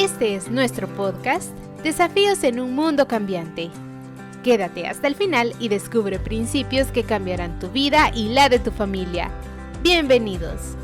Este es nuestro podcast, Desafíos en un Mundo Cambiante. Quédate hasta el final y descubre principios que cambiarán tu vida y la de tu familia. Bienvenidos.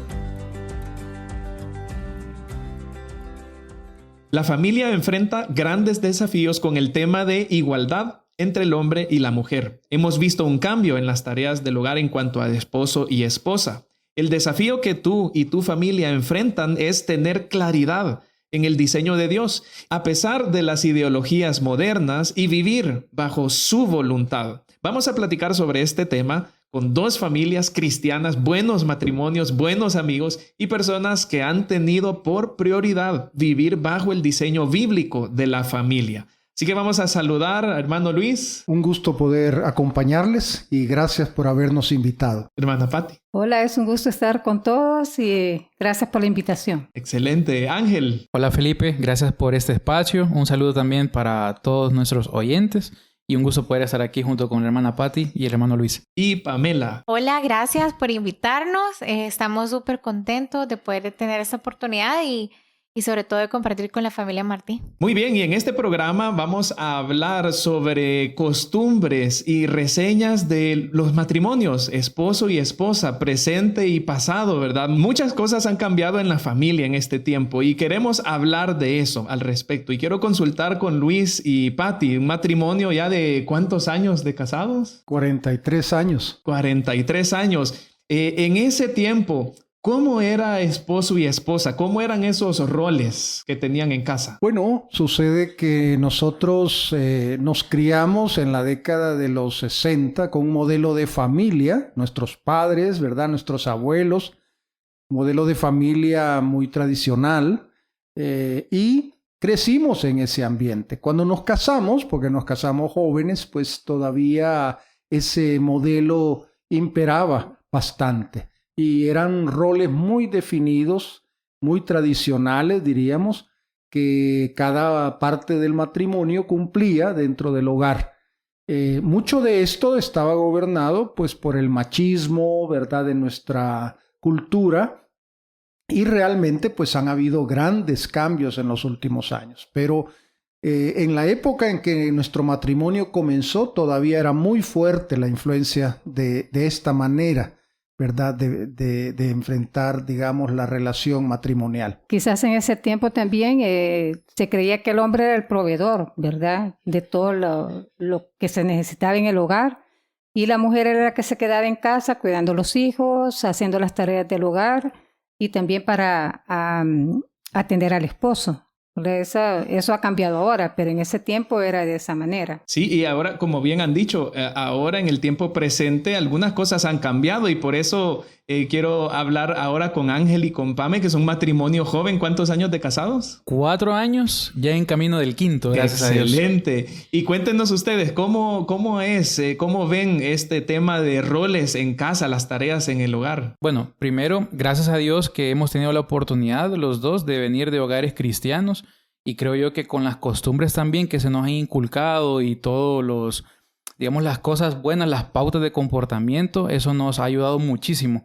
La familia enfrenta grandes desafíos con el tema de igualdad entre el hombre y la mujer. Hemos visto un cambio en las tareas del hogar en cuanto a esposo y esposa. El desafío que tú y tu familia enfrentan es tener claridad en el diseño de Dios, a pesar de las ideologías modernas, y vivir bajo su voluntad. Vamos a platicar sobre este tema con dos familias cristianas, buenos matrimonios, buenos amigos y personas que han tenido por prioridad vivir bajo el diseño bíblico de la familia. Así que vamos a saludar a hermano Luis. Un gusto poder acompañarles y gracias por habernos invitado. Hermana Patti. Hola, es un gusto estar con todos y gracias por la invitación. Excelente. Ángel. Hola Felipe, gracias por este espacio. Un saludo también para todos nuestros oyentes y un gusto poder estar aquí junto con la hermana Patti y el hermano Luis. Y Pamela. Hola, gracias por invitarnos. Estamos súper contentos de poder tener esta oportunidad y sobre todo de compartir con la familia Martí. Muy bien, y en este programa vamos a hablar sobre costumbres y reseñas de los matrimonios, esposo y esposa, presente y pasado, ¿verdad? Muchas cosas han cambiado en la familia en este tiempo y queremos hablar de eso al respecto. Y quiero consultar con Luis y Patti, un matrimonio ya de ¿cuántos años de casados? 43 años. 43 años. En ese tiempo, ¿cómo era esposo y esposa? ¿Cómo eran esos roles que tenían en casa? Bueno, sucede que nosotros nos criamos en la década de los 60 con un modelo de familia, nuestros padres, ¿verdad? Nuestros abuelos, modelo de familia muy tradicional y crecimos en ese ambiente. Cuando nos casamos, porque nos casamos jóvenes, pues todavía ese modelo imperaba bastante. Y eran roles muy definidos, muy tradicionales, diríamos, que cada parte del matrimonio cumplía dentro del hogar. Mucho de esto estaba gobernado pues por el machismo, ¿verdad?, de nuestra cultura, y realmente pues han habido grandes cambios en los últimos años. Pero en la época en que nuestro matrimonio comenzó, todavía era muy fuerte la influencia de esta manera, ¿verdad?, de enfrentar, digamos, la relación matrimonial. Quizás en ese tiempo también se creía que el hombre era el proveedor, ¿verdad?, de todo lo que se necesitaba en el hogar, y la mujer era la que se quedaba en casa cuidando a los hijos, haciendo las tareas del hogar y también para atender al esposo. Eso ha cambiado ahora, pero en ese tiempo era de esa manera. Sí, y ahora, como bien han dicho, ahora en el tiempo presente algunas cosas han cambiado y por eso quiero hablar ahora con Ángel y con Pame, que es un matrimonio joven. ¿Cuántos años de casados? 4 años, ya en camino del 5º, gracias a Dios. Excelente. Y cuéntenos ustedes, ¿cómo ven este tema de roles en casa, las tareas en el hogar? Bueno, primero, gracias a Dios que hemos tenido la oportunidad los dos de venir de hogares cristianos y creo yo que con las costumbres también que se nos han inculcado y todos digamos, las cosas buenas, las pautas de comportamiento, eso nos ha ayudado muchísimo.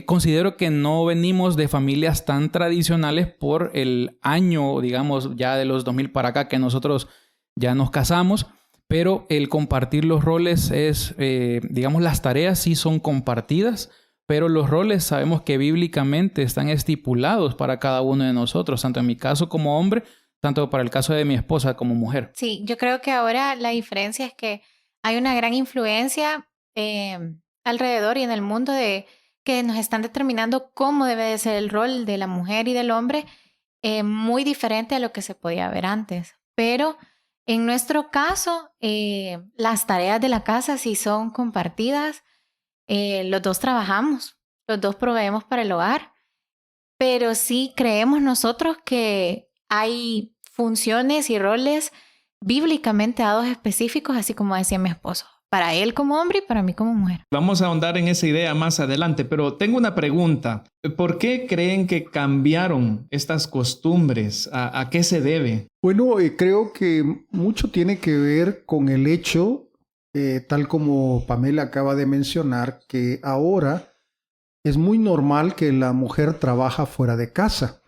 Considero que no venimos de familias tan tradicionales por el año, digamos, ya de los 2000 para acá que nosotros ya nos casamos, pero el compartir los roles es, digamos, las tareas sí son compartidas, pero los roles sabemos que bíblicamente están estipulados para cada uno de nosotros, tanto en mi caso como hombre, tanto para el caso de mi esposa como mujer. Sí, yo creo que ahora la diferencia es que hay una gran influencia alrededor y en el mundo de que nos están determinando cómo debe de ser el rol de la mujer y del hombre, muy diferente a lo que se podía ver antes. Pero en nuestro caso, las tareas de la casa sí son compartidas. Los dos trabajamos, los dos proveemos para el hogar, pero sí creemos nosotros que hay funciones y roles bíblicamente dados específicos, así como decía mi esposo, para él como hombre y para mí como mujer. Vamos a ahondar en esa idea más adelante, pero tengo una pregunta. ¿Por qué creen que cambiaron estas costumbres? ¿A qué se debe? Bueno, creo que mucho tiene que ver con el hecho, tal como Pamela acaba de mencionar, que ahora es muy normal que la mujer trabaja fuera de casa,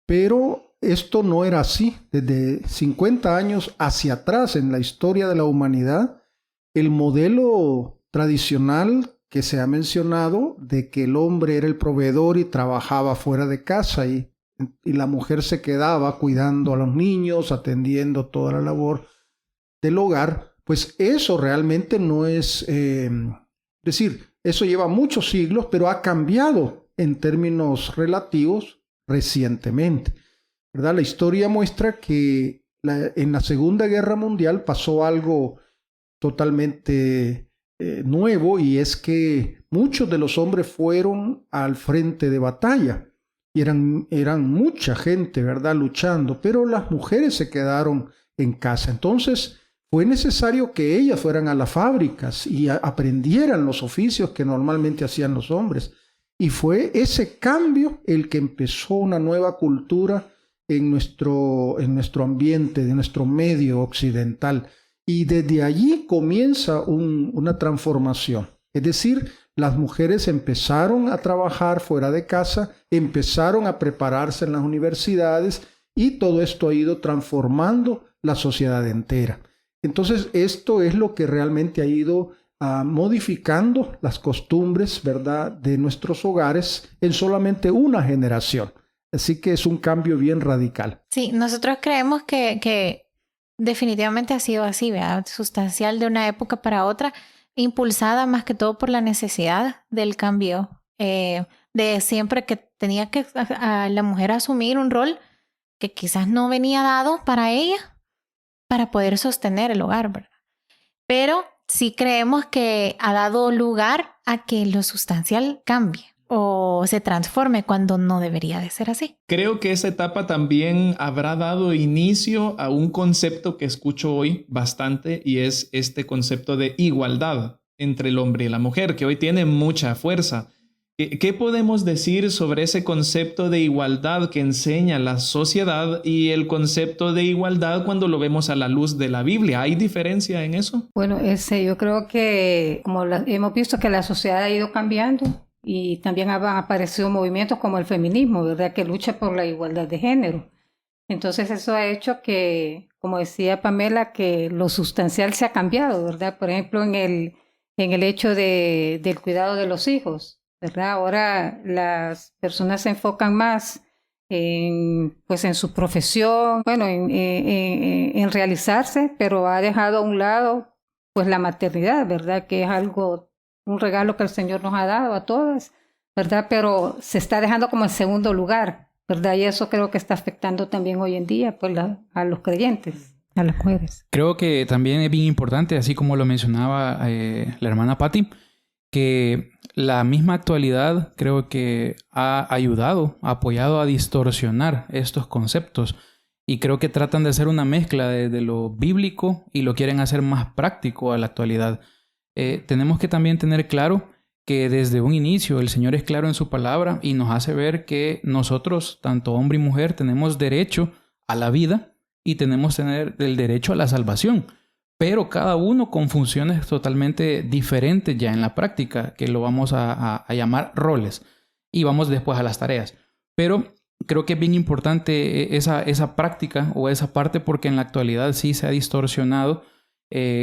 pero esto no era así. Desde 50 años hacia atrás en la historia de la humanidad, el modelo tradicional que se ha mencionado de que el hombre era el proveedor y trabajaba fuera de casa y la mujer se quedaba cuidando a los niños, atendiendo toda la labor del hogar, pues eso realmente no es, decir, eso lleva muchos siglos, pero ha cambiado en términos relativos recientemente, ¿verdad? La historia muestra que en la Segunda Guerra Mundial pasó algo totalmente nuevo, y es que muchos de los hombres fueron al frente de batalla. Y eran mucha gente, ¿verdad?, luchando, pero las mujeres se quedaron en casa. Entonces fue necesario que ellas fueran a las fábricas y aprendieran los oficios que normalmente hacían los hombres. Y fue ese cambio el que empezó una nueva cultura en nuestro ambiente, de nuestro medio occidental. Y desde allí comienza una transformación. Es decir, las mujeres empezaron a trabajar fuera de casa, empezaron a prepararse en las universidades, y todo esto ha ido transformando la sociedad entera. Entonces, esto es lo que realmente ha ido modificando las costumbres, ¿verdad?, de nuestros hogares en solamente una generación. Así que es un cambio bien radical. Sí, nosotros creemos que definitivamente ha sido así, ¿verdad? Sustancial de una época para otra, impulsada más que todo por la necesidad del cambio, de siempre que tenía que la mujer asumir un rol que quizás no venía dado para ella para poder sostener el hogar, ¿verdad? Pero sí creemos que ha dado lugar a que lo sustancial cambie o se transforme cuando no debería de ser así. Creo que esa etapa también habrá dado inicio a un concepto que escucho hoy bastante, y es este concepto de igualdad entre el hombre y la mujer, que hoy tiene mucha fuerza. ¿Qué podemos decir sobre ese concepto de igualdad que enseña la sociedad y el concepto de igualdad cuando lo vemos a la luz de la Biblia? ¿Hay diferencia en eso? Bueno, yo creo que como hemos visto que la sociedad ha ido cambiando, y también han aparecido movimientos como el feminismo, ¿verdad?, que lucha por la igualdad de género. Entonces eso ha hecho que, como decía Pamela, que lo sustancial se ha cambiado, ¿verdad? Por ejemplo, en el hecho del cuidado de los hijos, ¿verdad? Ahora las personas se enfocan más en su profesión, bueno, en realizarse, pero ha dejado a un lado pues la maternidad, ¿verdad?, que es un regalo que el Señor nos ha dado a todas, ¿verdad? Pero se está dejando como en segundo lugar, ¿verdad? Y eso creo que está afectando también hoy en día pues, a los creyentes, a las mujeres. Creo que también es bien importante, así como lo mencionaba la hermana Patti, que la misma actualidad creo que ha ayudado, ha apoyado a distorsionar estos conceptos. Y creo que tratan de hacer una mezcla de lo bíblico y lo quieren hacer más práctico a la actualidad. Tenemos que también tener claro que desde un inicio el Señor es claro en su palabra y nos hace ver que nosotros, tanto hombre y mujer, tenemos derecho a la vida y tenemos tener el derecho a la salvación, pero cada uno con funciones totalmente diferentes ya en la práctica, que lo vamos a llamar roles, y vamos después a las tareas. Pero creo que es bien importante esa práctica o esa parte, porque en la actualidad sí se ha distorsionado,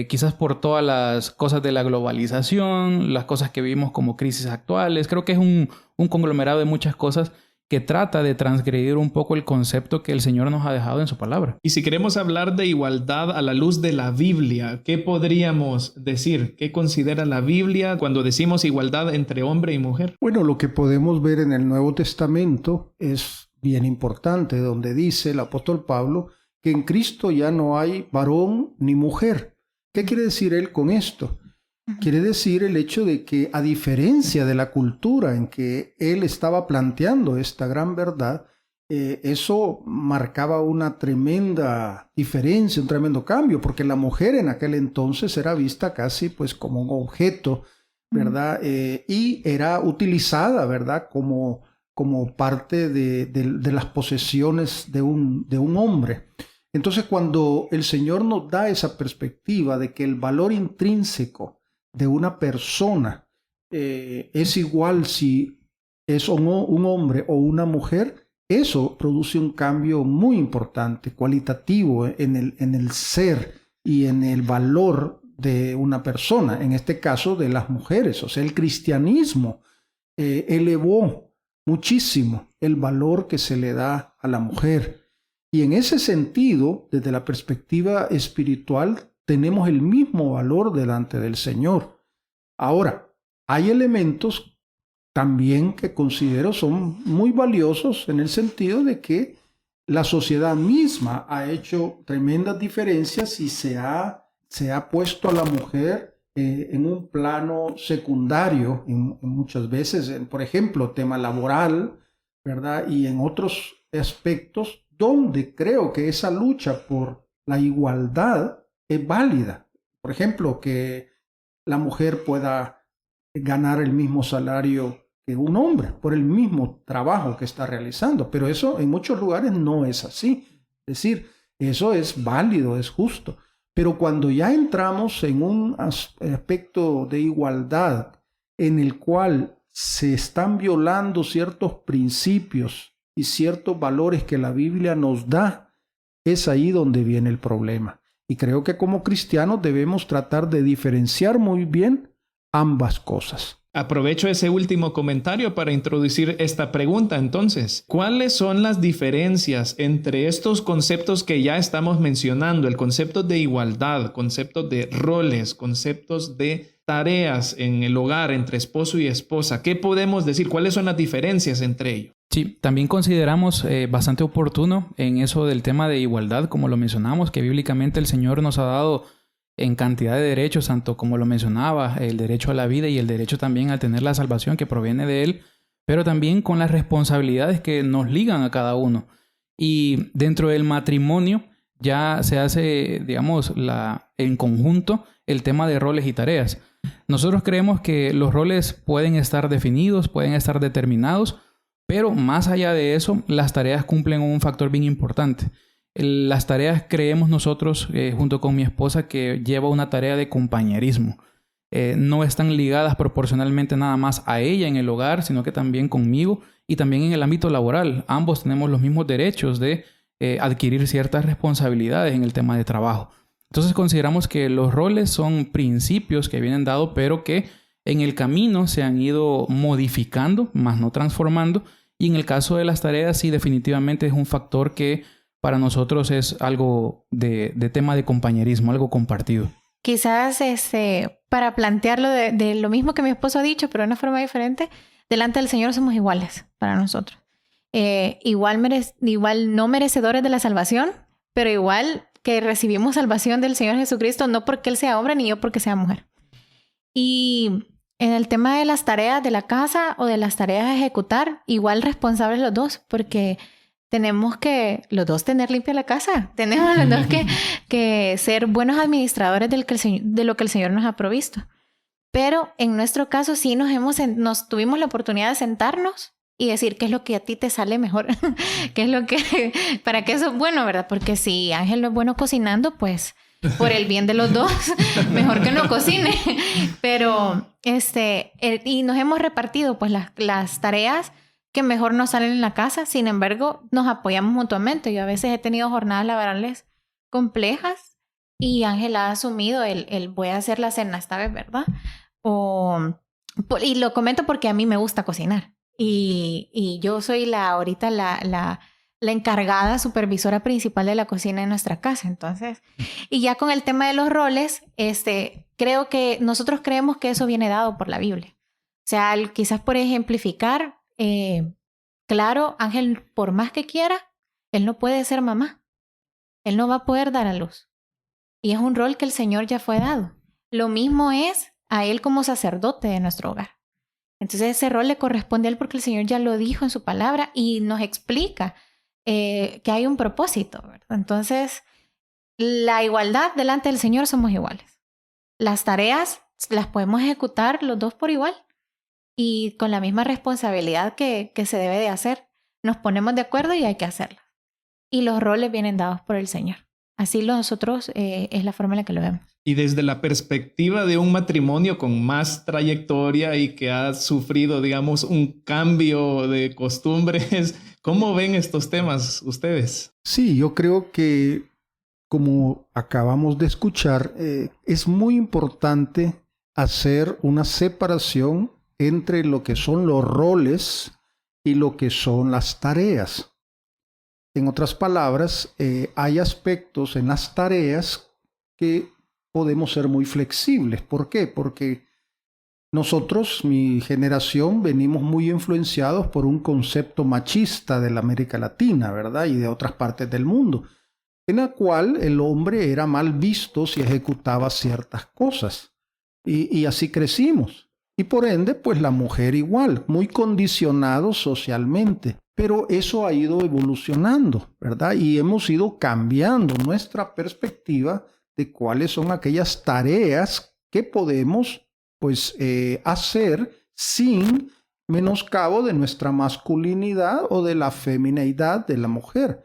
quizás por todas las cosas de la globalización, las cosas que vivimos como crisis actuales. Creo que es un conglomerado de muchas cosas que trata de transgredir un poco el concepto que el Señor nos ha dejado en su palabra. Y si queremos hablar de igualdad a la luz de la Biblia, ¿qué podríamos decir? ¿Qué considera la Biblia cuando decimos igualdad entre hombre y mujer? Bueno, lo que podemos ver en el Nuevo Testamento es bien importante, donde dice el apóstol Pablo que en Cristo ya no hay varón ni mujer. ¿Qué quiere decir él con esto? Quiere decir el hecho de que, a diferencia de la cultura en que él estaba planteando esta gran verdad, eso marcaba una tremenda diferencia, un tremendo cambio, porque la mujer en aquel entonces era vista casi pues como un objeto, ¿verdad? Y era utilizada, ¿verdad?, como parte de las posesiones de un hombre. Entonces, cuando el Señor nos da esa perspectiva de que el valor intrínseco de una persona es igual si es un hombre o una mujer, eso produce un cambio muy importante, cualitativo en el ser y en el valor de una persona, en este caso de las mujeres. O sea, el cristianismo elevó muchísimo el valor que se le da a la mujer. Y en ese sentido, desde la perspectiva espiritual, tenemos el mismo valor delante del Señor. Ahora, hay elementos también que considero son muy valiosos en el sentido de que la sociedad misma ha hecho tremendas diferencias y se ha puesto a la mujer en un plano secundario en muchas veces, por ejemplo, tema laboral, ¿verdad? Y en otros aspectos donde creo que esa lucha por la igualdad es válida. Por ejemplo, que la mujer pueda ganar el mismo salario que un hombre por el mismo trabajo que está realizando, pero eso en muchos lugares no es así. Es decir, eso es válido, es justo. Pero cuando ya entramos en un aspecto de igualdad en el cual se están violando ciertos principios y ciertos valores que la Biblia nos da, es ahí donde viene el problema. Y creo que como cristianos debemos tratar de diferenciar muy bien ambas cosas. Aprovecho ese último comentario para introducir esta pregunta entonces. ¿Cuáles son las diferencias entre estos conceptos que ya estamos mencionando? El concepto de igualdad, conceptos de roles, conceptos de tareas en el hogar entre esposo y esposa. ¿Qué podemos decir? ¿Cuáles son las diferencias entre ellos? Sí, también consideramos bastante oportuno en eso del tema de igualdad, como lo mencionamos, que bíblicamente el Señor nos ha dado en cantidad de derechos, tanto como lo mencionaba, el derecho a la vida y el derecho también a tener la salvación que proviene de Él, pero también con las responsabilidades que nos ligan a cada uno. Y dentro del matrimonio ya se hace, digamos, en conjunto el tema de roles y tareas. Nosotros creemos que los roles pueden estar definidos, pueden estar determinados, pero más allá de eso, las tareas cumplen un factor bien importante. Las tareas creemos nosotros, junto con mi esposa, que lleva una tarea de compañerismo. No están ligadas proporcionalmente nada más a ella en el hogar, sino que también conmigo y también en el ámbito laboral. Ambos tenemos los mismos derechos de adquirir ciertas responsabilidades en el tema de trabajo. Entonces consideramos que los roles son principios que vienen dados, pero que en el camino se han ido modificando, más no transformando. Y en el caso de las tareas, sí, definitivamente es un factor que para nosotros es algo de tema de compañerismo, algo compartido. Quizás para plantearlo de lo mismo que mi esposo ha dicho, pero de una forma diferente, delante del Señor somos iguales para nosotros. Igual no merecedores de la salvación, pero igual que recibimos salvación del Señor Jesucristo, no porque Él sea hombre ni yo porque sea mujer. Y en el tema de las tareas de la casa o de las tareas a ejecutar, igual responsables los dos, porque tenemos que los dos tener limpia la casa. Tenemos los dos que ser buenos administradores de lo que el Señor nos ha provisto. Pero en nuestro caso sí nos tuvimos la oportunidad de sentarnos y decir qué es lo que a ti te sale mejor. Qué es lo que, para qué eso es bueno, ¿verdad? Porque si Ángel no es bueno cocinando, pues por el bien de los dos, mejor que no cocine. Pero y nos hemos repartido pues las tareas que mejor nos salen en la casa. Sin embargo, nos apoyamos mutuamente. Yo a veces he tenido jornadas laborales complejas y Ángel ha asumido el voy a hacer la cena esta vez, ¿verdad? Y lo comento porque a mí me gusta cocinar. Y yo soy ahorita la encargada supervisora principal de la cocina en nuestra casa. Entonces, y ya con el tema de los roles, creo que nosotros creemos que eso viene dado por la Biblia. O sea, quizás por ejemplificar, claro, Ángel, por más que quiera, él no puede ser mamá. Él no va a poder dar a luz. Y es un rol que el Señor ya fue dado. Lo mismo es a él como sacerdote de nuestro hogar. Entonces ese rol le corresponde a él porque el Señor ya lo dijo en su palabra y nos explica que hay un propósito, ¿verdad? Entonces, la igualdad delante del Señor somos iguales. Las tareas las podemos ejecutar los dos por igual y con la misma responsabilidad que se debe de hacer. Nos ponemos de acuerdo y hay que hacerlas. Y los roles vienen dados por el Señor. así nosotros es la forma en la que lo vemos. Y desde la perspectiva de un matrimonio con más trayectoria y que ha sufrido, digamos, un cambio de costumbres, ¿cómo ven estos temas ustedes? Sí, yo creo que, como acabamos de escuchar, es muy importante hacer una separación entre lo que son los roles y lo que son las tareas. En otras palabras, hay aspectos en las tareas que podemos ser muy flexibles. ¿Por qué? Porque nosotros, mi generación, venimos muy influenciados por un concepto machista de la América Latina, ¿verdad? Y de otras partes del mundo, en la cual el hombre era mal visto si ejecutaba ciertas cosas. Y así crecimos. Y por ende, pues la mujer igual, muy condicionado socialmente. Pero eso ha ido evolucionando, ¿verdad? Y hemos ido cambiando nuestra perspectiva de cuáles son aquellas tareas que podemos, pues, hacer sin menoscabo de nuestra masculinidad o de la femineidad de la mujer.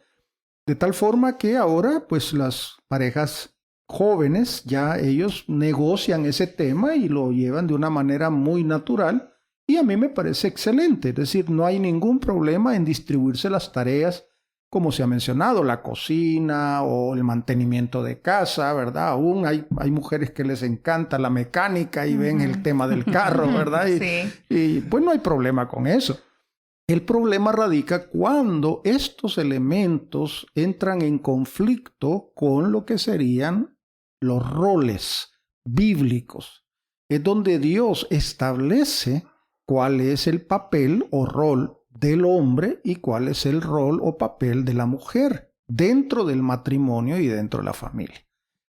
De tal forma que ahora, pues, las parejas jóvenes, ya ellos negocian ese tema y lo llevan de una manera muy natural, y a mí me parece excelente. Es decir, no hay ningún problema en distribuirse las tareas, como se ha mencionado, la cocina o el mantenimiento de casa, ¿verdad? Aún hay mujeres que les encanta la mecánica y ven el tema del carro, ¿verdad? Y pues no hay problema con eso. El problema radica cuando estos elementos entran en conflicto con lo que serían los roles bíblicos. Es donde Dios establece cuál es el papel o rol del hombre y cuál es el rol o papel de la mujer dentro del matrimonio y dentro de la familia.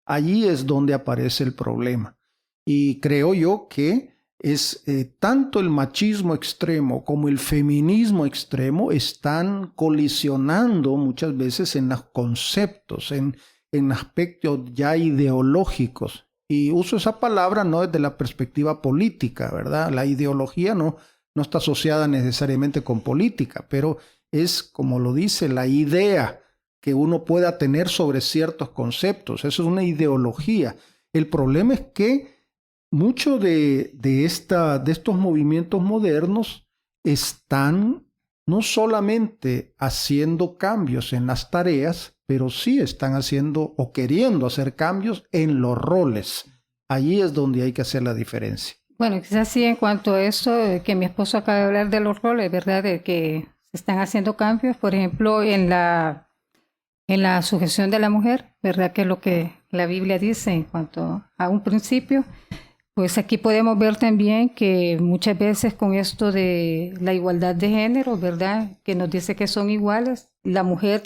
Allí es donde aparece el problema. Y creo yo que es tanto el machismo extremo como el feminismo extremo están colisionando muchas veces en los conceptos, en aspectos ya ideológicos. Y uso esa palabra no desde la perspectiva política, ¿verdad? La ideología no está asociada necesariamente con política, pero es, como lo dice, la idea que uno pueda tener sobre ciertos conceptos. Eso es una ideología. El problema es que muchos de estos movimientos modernos están no solamente haciendo cambios en las tareas, pero sí están haciendo o queriendo hacer cambios en los roles. Allí es donde hay que hacer la diferencia. Bueno, quizás sí, en cuanto a eso, que mi esposo acaba de hablar de los roles, ¿verdad? De que se están haciendo cambios, por ejemplo, en la sujeción de la mujer, ¿verdad? Que es lo que la Biblia dice en cuanto a un principio. Pues aquí podemos ver también que muchas veces con esto de la igualdad de género, ¿verdad? Que nos dice que son iguales, la mujer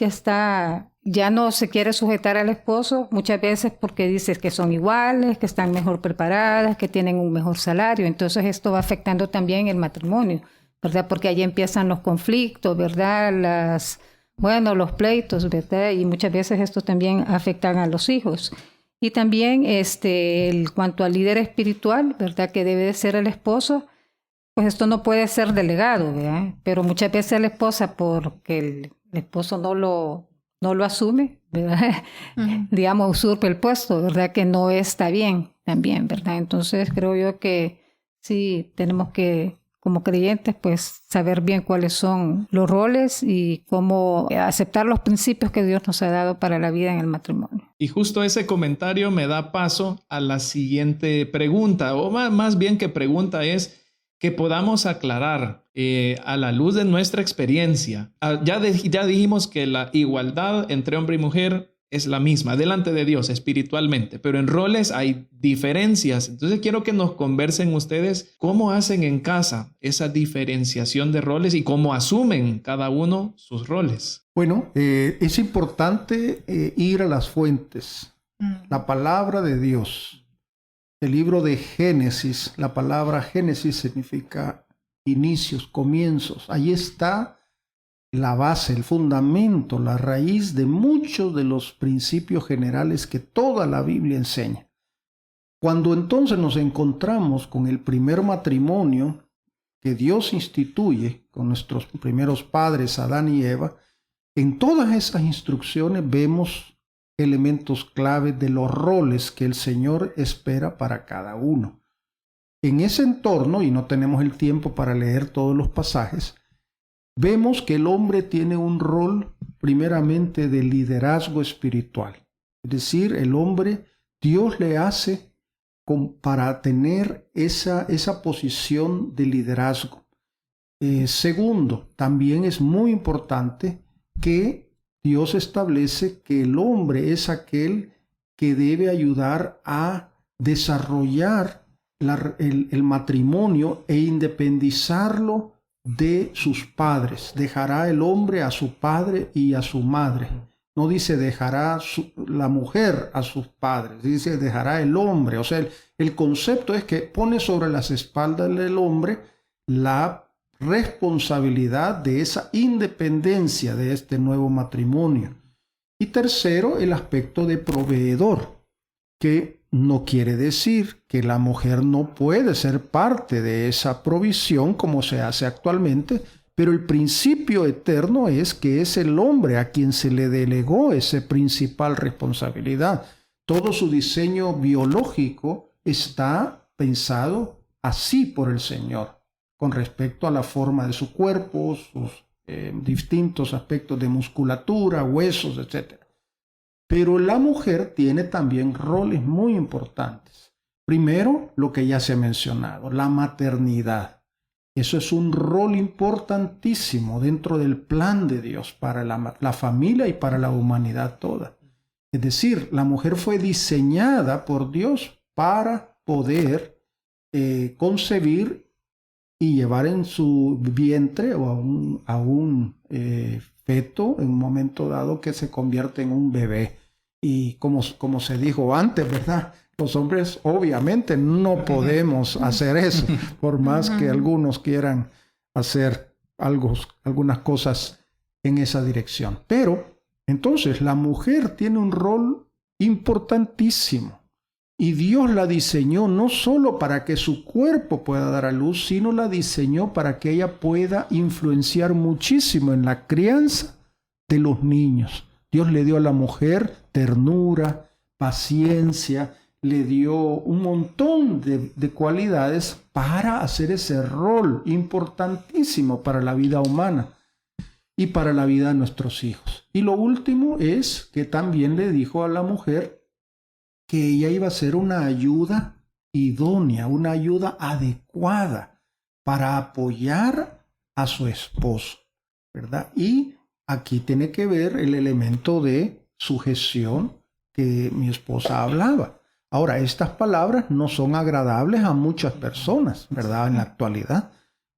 ya no se quiere sujetar al esposo, muchas veces porque dice que son iguales, que están mejor preparadas, que tienen un mejor salario. Entonces esto va afectando también el matrimonio, ¿verdad? Porque allí empiezan los conflictos, ¿verdad? Los pleitos, ¿verdad? Y muchas veces esto también afecta a los hijos. Y también en cuanto al líder espiritual, ¿verdad? Que debe de ser el esposo, pues esto no puede ser delegado, ¿verdad? Pero muchas veces la esposa, porque el esposo no lo asume, ¿verdad? Digamos, usurpa el puesto, ¿verdad? Que no está bien también, ¿verdad? Entonces creo yo que sí tenemos que, como creyentes, pues saber bien cuáles son los roles y cómo aceptar los principios que Dios nos ha dado para la vida en el matrimonio. Y justo ese comentario me da paso a la siguiente pregunta, o más bien que pregunta es que podamos aclarar a la luz de nuestra experiencia. Ya dijimos que la igualdad entre hombre y mujer es la misma delante de Dios espiritualmente, pero en roles hay diferencias. Entonces quiero que nos conversen ustedes cómo hacen en casa esa diferenciación de roles y cómo asumen cada uno sus roles. Bueno, es importante ir a las fuentes. La palabra de Dios. El libro de Génesis, la palabra Génesis significa inicios, comienzos. Ahí está la base, el fundamento, la raíz de muchos de los principios generales que toda la Biblia enseña. Cuando entonces nos encontramos con el primer matrimonio que Dios instituye con nuestros primeros padres, Adán y Eva, en todas esas instrucciones vemos elementos clave de los roles que el Señor espera para cada uno. En ese entorno, y no tenemos el tiempo para leer todos los pasajes, vemos que el hombre tiene un rol primeramente de liderazgo espiritual. Es decir, el hombre, Dios le hace para tener esa posición de liderazgo. Segundo, también es muy importante que Dios establece que el hombre es aquel que debe ayudar a desarrollar el matrimonio e independizarlo de sus padres. Dejará el hombre a su padre y a su madre. No dice dejará la mujer a sus padres, dice dejará el hombre. O sea, el concepto es que pone sobre las espaldas del hombre la responsabilidad de esa independencia de este nuevo matrimonio. Y tercero, el aspecto de proveedor, que no quiere decir que la mujer no puede ser parte de esa provisión como se hace actualmente, pero el principio eterno es que es el hombre a quien se le delegó esa principal responsabilidad. Todo su diseño biológico está pensado así por el Señor, con respecto a la forma de su cuerpo, sus distintos aspectos de musculatura, huesos, etc. Pero la mujer tiene también roles muy importantes. Primero, lo que ya se ha mencionado, la maternidad. Eso es un rol importantísimo dentro del plan de Dios para la familia y para la humanidad toda. Es decir, la mujer fue diseñada por Dios para poder concebir y llevar en su vientre o a un feto en un momento dado que se convierte en un bebé. Y como se dijo antes, ¿verdad? Los hombres obviamente no podemos hacer eso, por más que algunos quieran hacer algunas cosas en esa dirección. Pero entonces la mujer tiene un rol importantísimo. Y Dios la diseñó no solo para que su cuerpo pueda dar a luz, sino la diseñó para que ella pueda influenciar muchísimo en la crianza de los niños. Dios le dio a la mujer ternura, paciencia, le dio un montón de cualidades para hacer ese rol importantísimo para la vida humana y para la vida de nuestros hijos. Y lo último es que también le dijo a la mujer que ella iba a ser una ayuda idónea, una ayuda adecuada para apoyar a su esposo, ¿verdad? Y aquí tiene que ver el elemento de sujeción que mi esposa hablaba. Ahora, estas palabras no son agradables a muchas personas, ¿verdad? En la actualidad,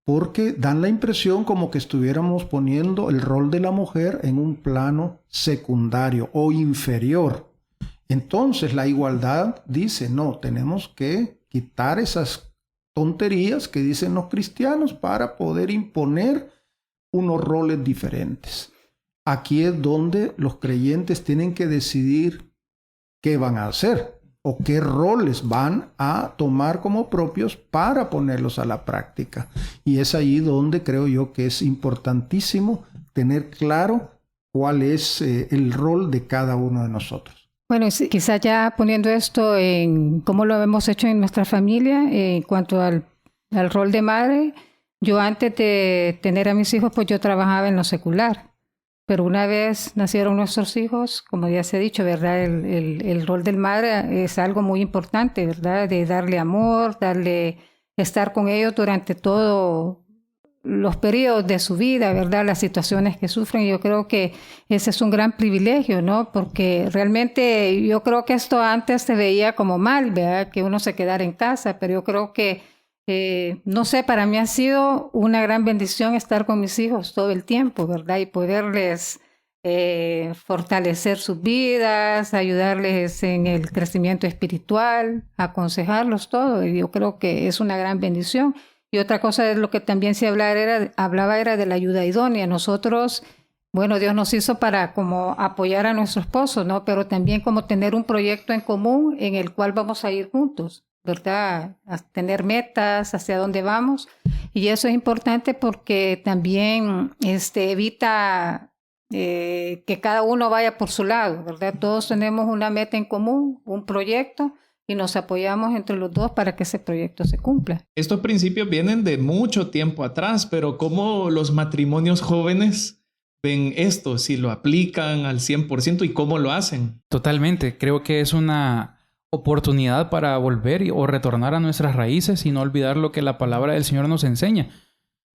porque dan la impresión como que estuviéramos poniendo el rol de la mujer en un plano secundario o inferior. Entonces la igualdad dice, no, tenemos que quitar esas tonterías que dicen los cristianos para poder imponer unos roles diferentes. Aquí es donde los creyentes tienen que decidir qué van a hacer o qué roles van a tomar como propios para ponerlos a la práctica. Y es ahí donde creo yo que es importantísimo tener claro cuál es el rol de cada uno de nosotros. Bueno, quizás ya poniendo esto en cómo lo hemos hecho en nuestra familia, en cuanto al rol de madre, yo antes de tener a mis hijos, pues yo trabajaba en lo secular. Pero una vez nacieron nuestros hijos, como ya se ha dicho, ¿verdad? El rol del madre es algo muy importante, ¿verdad? De darle amor, estar con ellos durante todos los periodos de su vida, ¿verdad? Las situaciones que sufren. Yo creo que ese es un gran privilegio, ¿no? Porque realmente yo creo que esto antes se veía como mal, ¿verdad? Que uno se quedara en casa, pero yo creo que no sé, para mí ha sido una gran bendición estar con mis hijos todo el tiempo, ¿verdad? Y poderles fortalecer sus vidas, ayudarles en el crecimiento espiritual, aconsejarlos todo. Y yo creo que es una gran bendición. Y otra cosa de lo que también se hablaba era de la ayuda idónea. Nosotros, bueno, Dios nos hizo para como apoyar a nuestro esposo, ¿no? Pero también como tener un proyecto en común en el cual vamos a ir juntos, ¿verdad? A tener metas, hacia dónde vamos. Y eso es importante porque también evita que cada uno vaya por su lado, ¿verdad? Todos tenemos una meta en común, un proyecto, y nos apoyamos entre los dos para que ese proyecto se cumpla. Estos principios vienen de mucho tiempo atrás, pero ¿cómo los matrimonios jóvenes ven esto? Si lo aplican al 100% y cómo lo hacen. Totalmente. Creo que es una oportunidad para volver o retornar a nuestras raíces y no olvidar lo que la palabra del Señor nos enseña.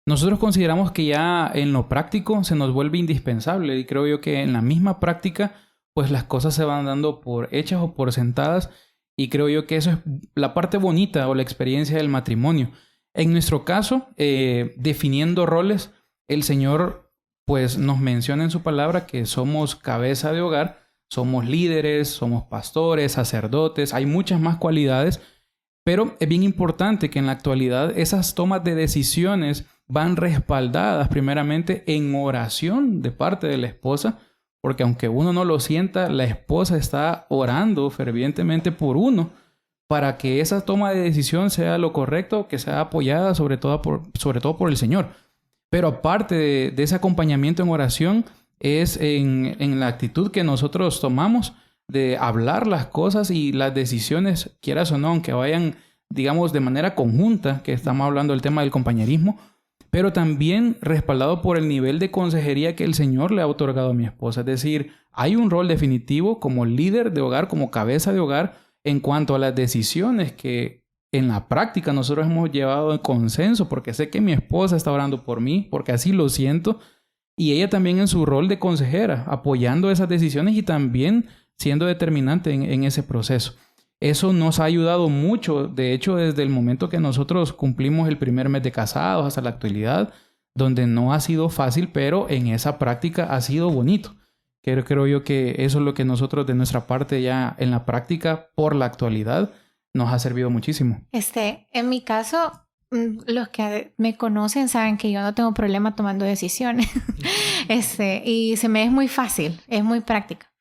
Nosotros consideramos que ya en lo práctico se nos vuelve indispensable y creo yo que en la misma práctica pues las cosas se van dando por hechas o por sentadas y creo yo que eso es la parte bonita o la experiencia del matrimonio. En nuestro caso, definiendo roles, el Señor pues nos menciona en su palabra que somos cabeza de hogar, somos líderes, somos pastores, sacerdotes, hay muchas más cualidades, pero es bien importante que en la actualidad esas tomas de decisiones van respaldadas primeramente en oración de parte de la esposa, porque aunque uno no lo sienta, la esposa está orando fervientemente por uno para que esa toma de decisión sea lo correcto, que sea apoyada sobre todo por el Señor. Pero aparte de ese acompañamiento en oración, es en la actitud que nosotros tomamos de hablar las cosas y las decisiones, quieras o no, aunque vayan, digamos, de manera conjunta, que estamos hablando del tema del compañerismo, pero también respaldado por el nivel de consejería que el Señor le ha otorgado a mi esposa. Es decir, hay un rol definitivo como líder de hogar, como cabeza de hogar, en cuanto a las decisiones que en la práctica nosotros hemos llevado en consenso, porque sé que mi esposa está orando por mí, porque así lo siento, y ella también en su rol de consejera, apoyando esas decisiones y también siendo determinante en ese proceso. Eso nos ha ayudado mucho, de hecho, desde el momento que nosotros cumplimos el primer mes de casados hasta la actualidad, donde no ha sido fácil, pero en esa práctica ha sido bonito. Creo yo que eso es lo que nosotros de nuestra parte ya en la práctica, por la actualidad, nos ha servido muchísimo. En mi caso, los que me conocen saben que yo no tengo problema tomando decisiones. Y se me es muy fácil, es muy práctica.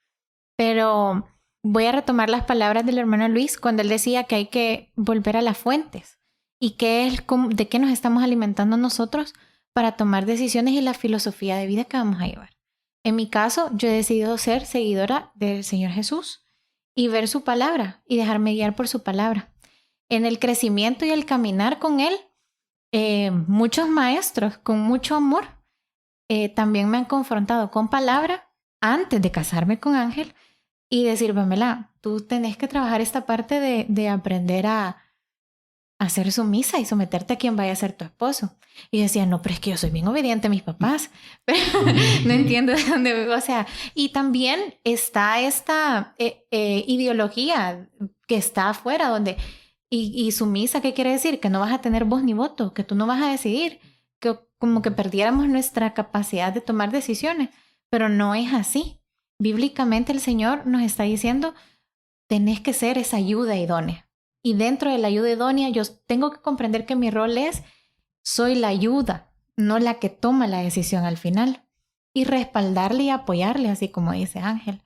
Pero voy a retomar las palabras del hermano Luis cuando él decía que hay que volver a las fuentes y de qué nos estamos alimentando nosotros para tomar decisiones y la filosofía de vida que vamos a llevar. En mi caso, yo he decidido ser seguidora del Señor Jesús y ver su palabra y dejarme guiar por su palabra. En el crecimiento y el caminar con Él, muchos maestros con mucho amor también me han confrontado con palabra antes de casarme con Ángel y decir, Pamela, tú tenés que trabajar esta parte de aprender a ser sumisa y someterte a quien vaya a ser tu esposo. Y yo decía, no, pero es que yo soy bien obediente a mis papás. Pero no entiendo de dónde, o sea, y también está esta ideología que está afuera donde, y sumisa, ¿qué quiere decir? Que no vas a tener voz ni voto, que tú no vas a decidir, que como que perdiéramos nuestra capacidad de tomar decisiones, pero no es así. Bíblicamente el Señor nos está diciendo, tenés que ser esa ayuda idónea. Y dentro de la ayuda idónea, yo tengo que comprender que mi rol es, soy la ayuda, no la que toma la decisión al final. Y respaldarle y apoyarle, así como dice Ángel.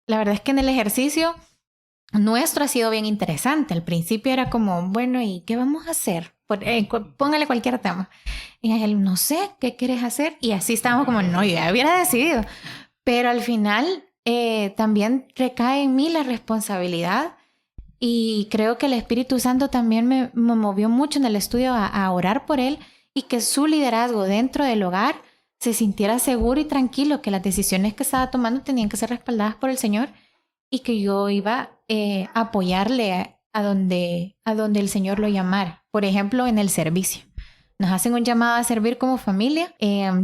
La verdad es que en el ejercicio nuestro ha sido bien interesante. Al principio era como, bueno, ¿y qué vamos a hacer? Póngale cualquier tema. Y Ángel, no sé, ¿qué quieres hacer? Y así estábamos como, no, yo ya hubiera decidido. Pero al final también recae en mí la responsabilidad y creo que el Espíritu Santo también me movió mucho en el estudio a orar por él y que su liderazgo dentro del hogar se sintiera seguro y tranquilo, que las decisiones que estaba tomando tenían que ser respaldadas por el Señor y que yo iba a apoyarle a donde el Señor lo llamara. Por ejemplo, en el servicio. Nos hacen un llamado a servir como familia.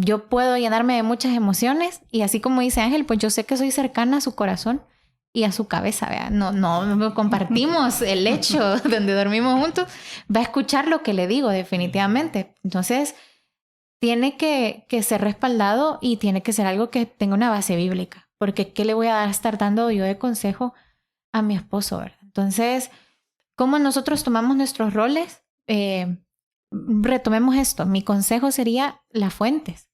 Yo puedo llenarme de muchas emociones y así como dice Ángel, pues yo sé que soy cercana a su corazón y a su cabeza, ¿verdad? No compartimos el lecho donde dormimos juntos. Va a escuchar lo que le digo definitivamente. Entonces, tiene que ser respaldado y tiene que ser algo que tenga una base bíblica. Porque ¿qué le voy a estar dando yo de consejo a mi esposo, ¿verdad? Entonces, ¿cómo nosotros tomamos nuestros roles? Retomemos esto. Mi consejo sería las fuentes.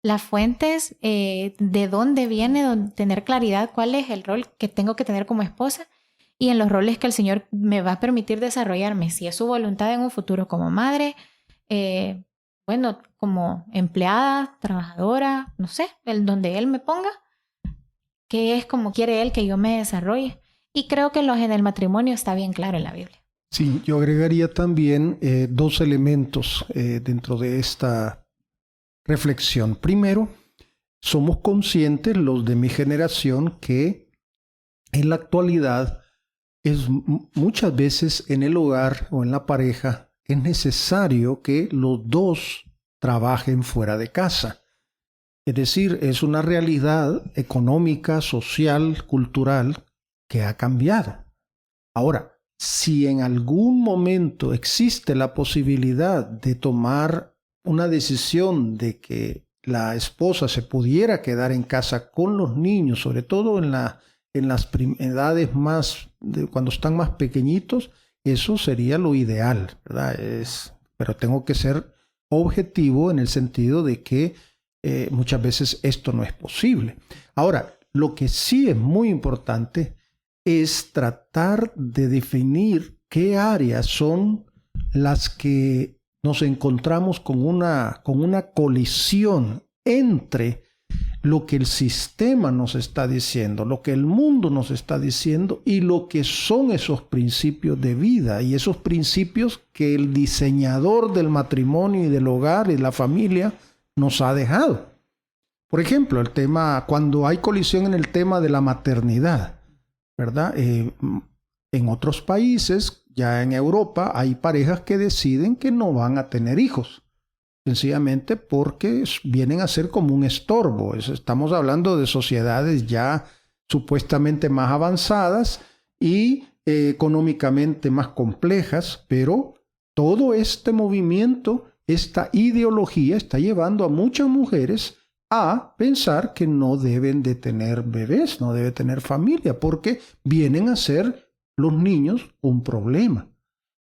Las fuentes de dónde viene, tener claridad cuál es el rol que tengo que tener como esposa y en los roles que el Señor me va a permitir desarrollarme. Si es su voluntad en un futuro como madre, bueno, como empleada, trabajadora, no sé, donde él me ponga, que es como quiere él que yo me desarrolle. Y creo que en el matrimonio está bien claro en la Biblia. Sí, yo agregaría también 2 elementos dentro de esta reflexión. Primero, somos conscientes, los de mi generación, que en la actualidad es muchas veces en el hogar o en la pareja es necesario que los dos trabajen fuera de casa. Es decir, es una realidad económica, social, cultural que ha cambiado. Ahora, si en algún momento existe la posibilidad de tomar una decisión de que la esposa se pudiera quedar en casa con los niños, sobre todo en las edades cuando están más pequeñitos, eso sería lo ideal, ¿verdad? Pero tengo que ser objetivo en el sentido de que muchas veces esto no es posible. Ahora, lo que sí es muy importante es tratar de definir qué áreas son las que nos encontramos con una colisión entre lo que el sistema nos está diciendo, lo que el mundo nos está diciendo y lo que son esos principios de vida y esos principios que el diseñador del matrimonio y del hogar y la familia nos ha dejado. Por ejemplo, cuando hay colisión en el tema de la maternidad, ¿verdad? En otros países, ya en Europa, hay parejas que deciden que no van a tener hijos, sencillamente porque vienen a ser como un estorbo. Estamos hablando de sociedades ya supuestamente más avanzadas y económicamente más complejas, pero todo este movimiento, esta ideología está llevando a muchas mujeres a pensar que no deben de tener bebés, no deben tener familia, porque vienen a ser los niños un problema.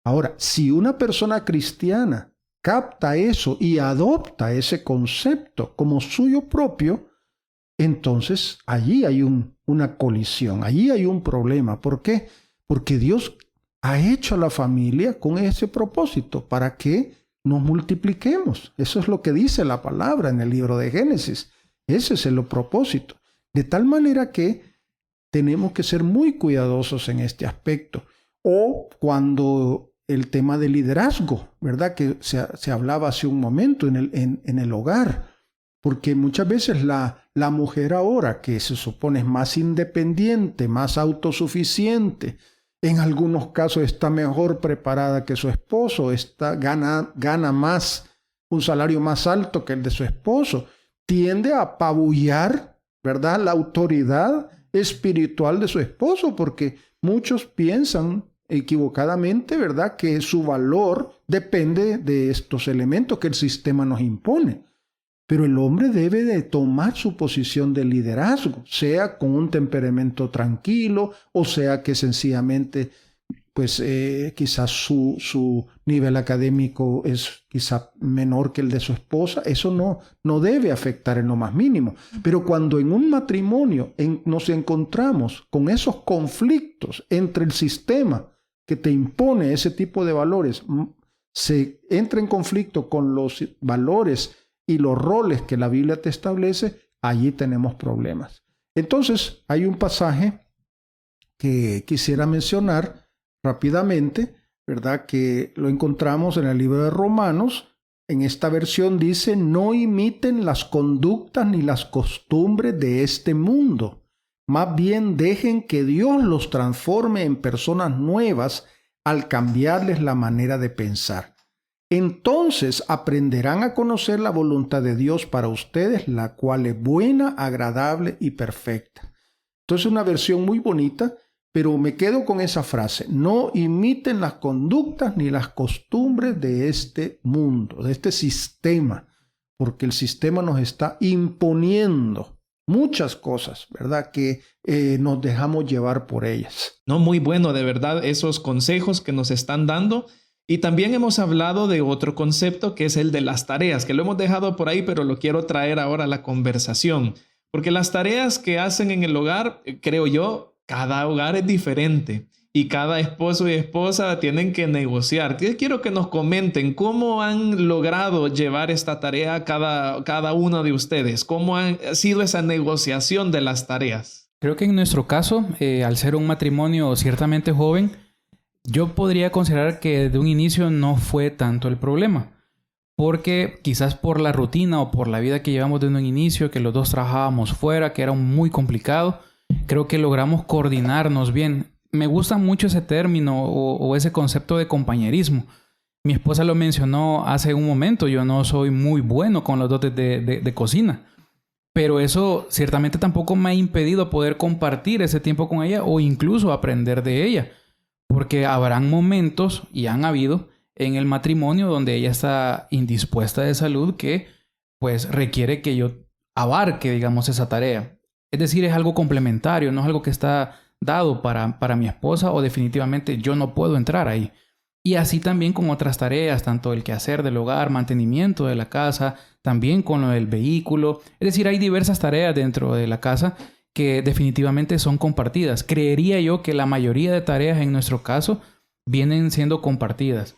Ahora, si una persona cristiana capta eso y adopta ese concepto como suyo propio, entonces allí hay una colisión, allí hay un problema. ¿Por qué? Porque Dios ha hecho a la familia con ese propósito, para que nos multipliquemos. Eso es lo que dice la palabra en el libro de Génesis. Ese es el propósito. De tal manera que tenemos que ser muy cuidadosos en este aspecto. O cuando el tema del liderazgo, ¿verdad? Que se hablaba hace un momento en el hogar. Porque muchas veces la mujer ahora, que se supone es más independiente, más autosuficiente, en algunos casos está mejor preparada que su esposo, gana más, un salario más alto que el de su esposo, tiende a apabullar, ¿verdad?, la autoridad espiritual de su esposo, porque muchos piensan equivocadamente, ¿verdad?, que su valor depende de estos elementos que el sistema nos impone. Pero el hombre debe de tomar su posición de liderazgo, sea con un temperamento tranquilo o sea que sencillamente, pues quizás su nivel académico es quizá menor que el de su esposa. Eso no debe afectar en lo más mínimo. Pero cuando en un matrimonio nos encontramos con esos conflictos entre el sistema que te impone ese tipo de valores, se entra en conflicto con los valores y los roles que la Biblia te establece, allí tenemos problemas. Entonces, hay un pasaje que quisiera mencionar rápidamente, ¿verdad? Que lo encontramos en el libro de Romanos. En esta versión dice: no imiten las conductas ni las costumbres de este mundo. Más bien dejen que Dios los transforme en personas nuevas al cambiarles la manera de pensar. Entonces aprenderán a conocer la voluntad de Dios para ustedes, la cual es buena, agradable y perfecta. Entonces, una versión muy bonita, pero me quedo con esa frase: no imiten las conductas ni las costumbres de este mundo, de este sistema, porque el sistema nos está imponiendo muchas cosas, ¿verdad?, que nos dejamos llevar por ellas. No, muy bueno, de verdad, esos consejos que nos están dando. Y también hemos hablado de otro concepto, que es el de las tareas, que lo hemos dejado por ahí, pero lo quiero traer ahora a la conversación. Porque las tareas que hacen en el hogar, creo yo, cada hogar es diferente. y cada esposo y esposa tienen que negociar. Quiero que nos comenten cómo han logrado llevar esta tarea cada uno de ustedes. ¿Cómo ha sido esa negociación de las tareas? Creo que en nuestro caso, al ser un matrimonio ciertamente joven, yo podría considerar que de un inicio no fue tanto el problema. Porque quizás por la rutina o por la vida que llevamos desde un inicio, que los dos trabajábamos fuera, que era muy complicado, creo que logramos coordinarnos bien. Me gusta mucho ese término o ese concepto de compañerismo. Mi esposa lo mencionó hace un momento. Yo no soy muy bueno con los dotes de cocina. Pero eso ciertamente tampoco me ha impedido poder compartir ese tiempo con ella o incluso aprender de ella. Porque habrán momentos, y han habido, en el matrimonio donde ella está indispuesta de salud que pues requiere que yo abarque, digamos, esa tarea. Es decir, es algo complementario, no es algo que está dado para mi esposa o definitivamente yo no puedo entrar ahí. Y así también con otras tareas, tanto el quehacer del hogar, mantenimiento de la casa, también con lo del vehículo. Es decir, hay diversas tareas dentro de la casa que definitivamente son compartidas. Creería yo que la mayoría de tareas en nuestro caso vienen siendo compartidas.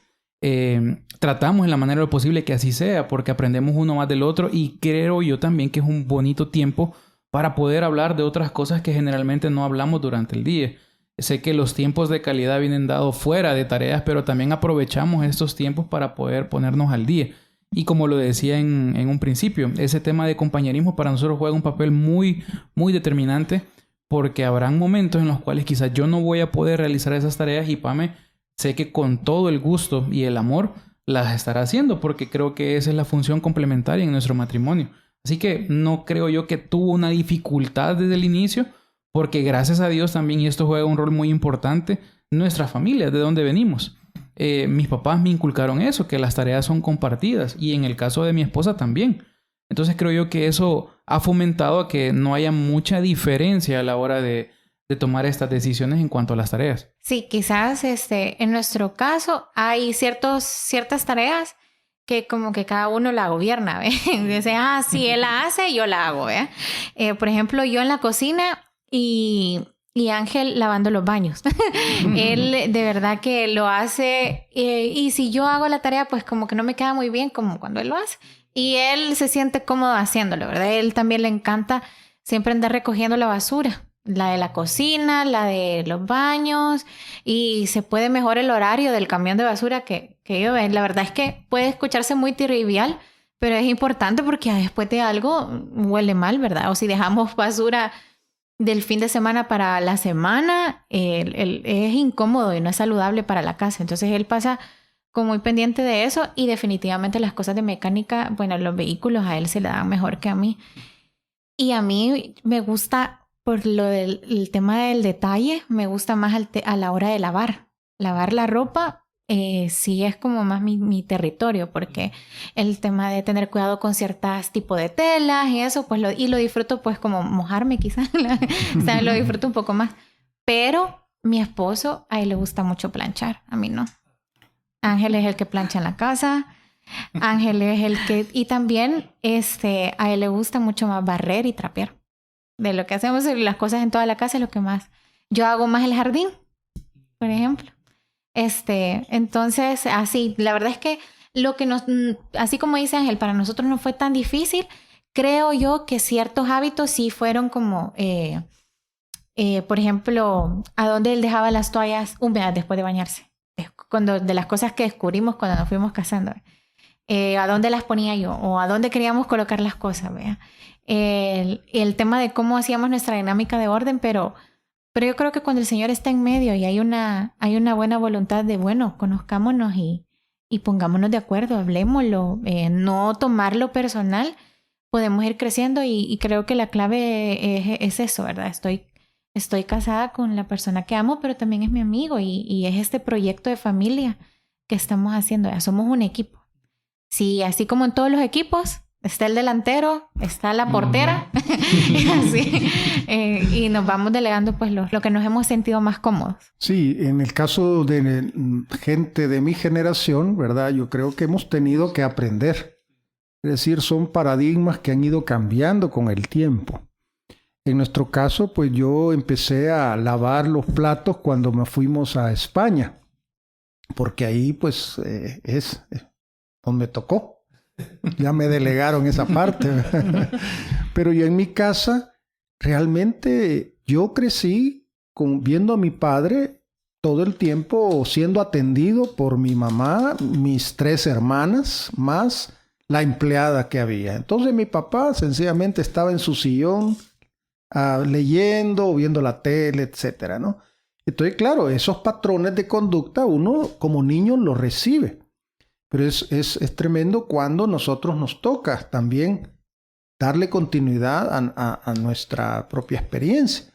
Tratamos en la manera de lo posible que así sea, porque aprendemos uno más del otro y creo yo también que es un bonito tiempo para poder hablar de otras cosas que generalmente no hablamos durante el día. Sé que los tiempos de calidad vienen dados fuera de tareas, pero también aprovechamos estos tiempos para poder ponernos al día. Y como lo decía en un principio, ese tema de compañerismo para nosotros juega un papel muy, muy determinante, porque habrán momentos en los cuales quizás yo no voy a poder realizar esas tareas y Pame, sé que con todo el gusto y el amor las estará haciendo, porque creo que esa es la función complementaria en nuestro matrimonio. Así que no creo yo que tuvo una dificultad desde el inicio, porque gracias a Dios también, y esto juega un rol muy importante, nuestra familia, de donde venimos. Mis papás me inculcaron eso, que las tareas son compartidas, y en el caso de mi esposa también. Entonces creo yo que eso ha fomentado a que no haya mucha diferencia a la hora de tomar estas decisiones en cuanto a las tareas. Sí, quizás en nuestro caso hay ciertas tareas que como que cada uno la gobierna, ¿ve? Dice, sí, él la hace, yo la hago, ¿ve? Por ejemplo, yo en la cocina y Ángel lavando los baños. Él de verdad que lo hace y si yo hago la tarea, pues como que no me queda muy bien como cuando él lo hace. Y él se siente cómodo haciéndolo, ¿verdad? Él también le encanta siempre andar recogiendo la basura. La de la cocina, la de los baños, y se puede mejorar el horario del camión de basura que yo veo. La verdad es que puede escucharse muy trivial, pero es importante porque después de algo huele mal, ¿verdad? O si dejamos basura del fin de semana para la semana, es incómodo y no es saludable para la casa. Entonces él pasa como muy pendiente de eso y definitivamente las cosas de mecánica, bueno, los vehículos a él se le dan mejor que a mí. Y a mí me gusta... Por lo del tema del detalle, me gusta más a la hora de lavar. Lavar la ropa sí es como más mi territorio, porque el tema de tener cuidado con ciertos tipos de telas y eso, pues lo disfruto pues como mojarme quizás, o sea, lo disfruto un poco más. Pero mi esposo, a él le gusta mucho planchar, a mí no. Ángel es el que plancha en la casa, Ángel es el que... Y también a él le gusta mucho más barrer y trapear. De lo que hacemos las cosas en toda la casa es lo que más. Yo hago más el jardín, por ejemplo. Entonces, así, la verdad es que lo que así como dice Ángel, para nosotros no fue tan difícil. Creo yo que ciertos hábitos sí fueron como, por ejemplo, a dónde él dejaba las toallas húmedas después de bañarse. De las cosas que descubrimos cuando nos fuimos casando. A dónde las ponía yo o a dónde queríamos colocar las cosas, ¿vea? El tema de cómo hacíamos nuestra dinámica de orden, pero yo creo que cuando el Señor está en medio y hay una buena voluntad de, bueno, conozcámonos y pongámonos de acuerdo, hablémoslo, no tomarlo personal, podemos ir creciendo y creo que la clave es eso, ¿verdad? Estoy casada con la persona que amo, pero también es mi amigo y es este proyecto de familia que estamos haciendo, ya somos un equipo. Sí, así como en todos los equipos, está el delantero, está la portera, así, y nos vamos delegando pues lo que nos hemos sentido más cómodos. Sí, en el caso de gente de mi generación, ¿verdad? Yo creo que hemos tenido que aprender. Es decir, son paradigmas que han ido cambiando con el tiempo. En nuestro caso, pues yo empecé a lavar los platos cuando me fuimos a España, porque ahí pues es donde me tocó. Ya me delegaron esa parte. Pero yo en mi casa, realmente yo crecí viendo a mi padre todo el tiempo siendo atendido por mi mamá, mis 3 hermanas, más la empleada que había. Entonces mi papá sencillamente estaba en su sillón leyendo, viendo la tele, etcétera, ¿no? Entonces, claro, esos patrones de conducta uno como niño los recibe. Pero es tremendo cuando nosotros nos toca también darle continuidad a nuestra propia experiencia.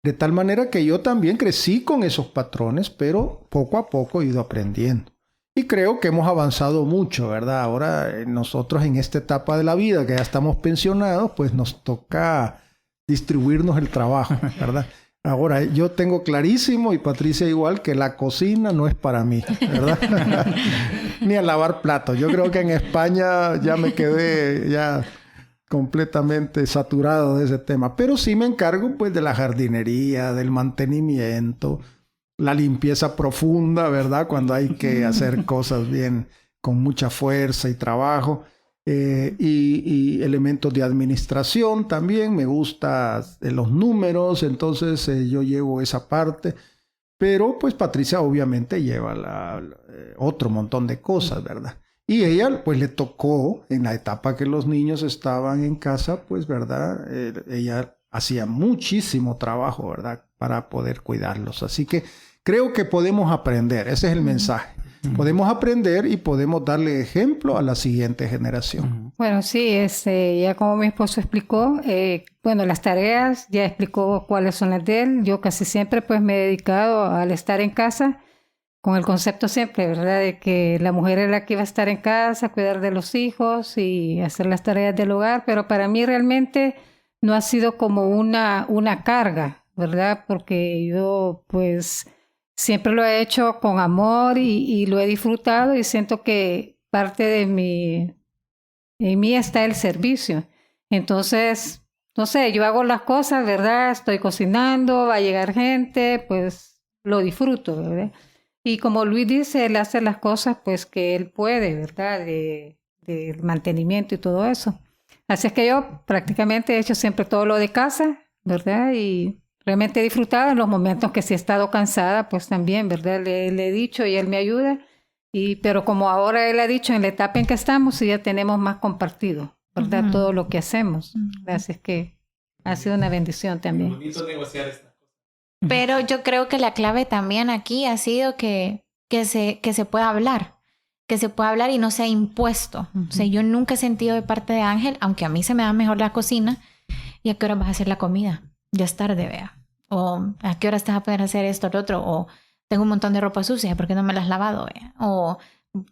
De tal manera que yo también crecí con esos patrones, pero poco a poco he ido aprendiendo. Y creo que hemos avanzado mucho, ¿verdad? Ahora nosotros en esta etapa de la vida, que ya estamos pensionados, pues nos toca distribuirnos el trabajo, ¿verdad? Ahora, yo tengo clarísimo, y Patricia igual, que la cocina no es para mí, ¿verdad? Ni a lavar platos. Yo creo que en España ya me quedé ya completamente saturado de ese tema. Pero sí me encargo pues de la jardinería, del mantenimiento, la limpieza profunda, ¿verdad? Cuando hay que hacer cosas bien, con mucha fuerza y trabajo. Y elementos de administración también. Me gustan los números, entonces yo llevo esa parte. Pero pues Patricia obviamente lleva otro montón de cosas, ¿verdad? Y ella pues le tocó en la etapa que los niños estaban en casa, pues, ¿verdad? Ella hacía muchísimo trabajo, ¿verdad? Para poder cuidarlos. Así que creo que podemos aprender. Ese es el mensaje. Podemos aprender y podemos darle ejemplo a la siguiente generación. Bueno, sí, ya como mi esposo explicó, bueno, las tareas, ya explicó cuáles son las de él. Yo casi siempre pues me he dedicado al estar en casa con el concepto siempre, ¿verdad? De que la mujer es la que va a estar en casa, cuidar de los hijos y hacer las tareas del hogar, pero para mí realmente no ha sido como una carga, ¿verdad? Porque yo pues siempre lo he hecho con amor y lo he disfrutado y siento que parte de en mí está el servicio. Entonces, no sé, yo hago las cosas, ¿verdad? Estoy cocinando, va a llegar gente, pues lo disfruto, ¿verdad? Y como Luis dice, él hace las cosas pues que él puede, ¿verdad? De mantenimiento y todo eso. Así es que yo prácticamente he hecho siempre todo lo de casa, ¿verdad? Y realmente he disfrutado en los momentos que sí he estado cansada, pues también, ¿verdad? Le he dicho y él me ayuda. Pero como ahora él ha dicho, en la etapa en que estamos, sí ya tenemos más compartido, ¿verdad? Todo lo que hacemos. Así es que ha sido una bendición también. Es bonito negociar estas cosas. Pero yo creo que la clave también aquí ha sido que se pueda hablar. Que se pueda hablar y no sea impuesto. O sea, yo nunca he sentido de parte de Ángel, aunque a mí se me da mejor la cocina, ¿y a qué hora vas a hacer la comida? Ya es tarde, vea. O ¿a qué hora estás a poder hacer esto o lo otro? O tengo un montón de ropa sucia, ¿por qué no me la has lavado, vea? O